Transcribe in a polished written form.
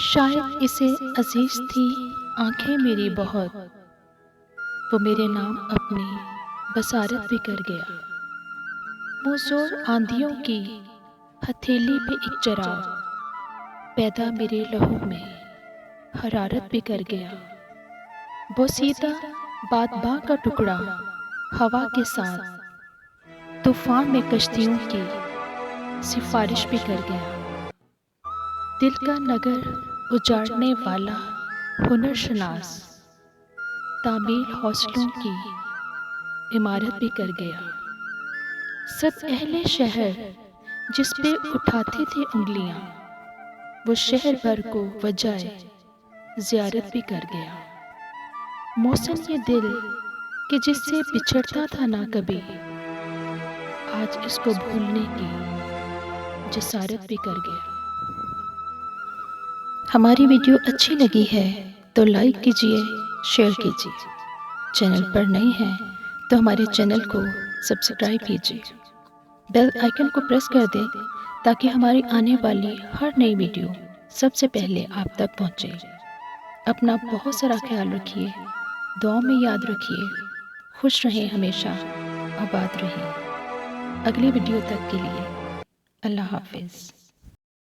شاید اسے عزیز تھی آنکھیں میری بہت، وہ میرے نام اپنی بصارت بھی کر گیا۔ موزور آندھیوں کی ہتھیلی پہ ایک چراغ پیدا میرے لہو میں حرارت بھی کر گیا۔ بوسیدہ بادباں کا ٹکڑا ہوا کے ساتھ طوفان میں کشتیوں کی سفارش بھی کر گیا۔ دل کا نگر اجاڑنے والا ہنر شناس تعمیل حوصلوں کی عمارت بھی کر گیا۔ صد اہل شہر جس پہ اٹھاتے تھے انگلیاں، وہ شہر بھر کو وجائے زیارت بھی کر گیا۔ موسم یہ دل کہ جس سے بچھڑتا تھا نہ کبھی، آج اس کو بھولنے کی جسارت بھی کر گیا۔ ہماری ویڈیو اچھی لگی ہے تو لائک کیجئے، شیئر کیجئے۔ چینل پر نئے ہیں تو ہمارے چینل کو سبسکرائب کیجئے، بیل آئیکن کو پریس کر دیں تاکہ ہماری آنے والی ہر نئی ویڈیو سب سے پہلے آپ تک پہنچے۔ اپنا بہت سارا خیال رکھیے، دعاؤں میں یاد رکھیے، خوش رہیں، ہمیشہ آباد رہیں۔ اگلی ویڈیو تک کے لیے اللہ حافظ۔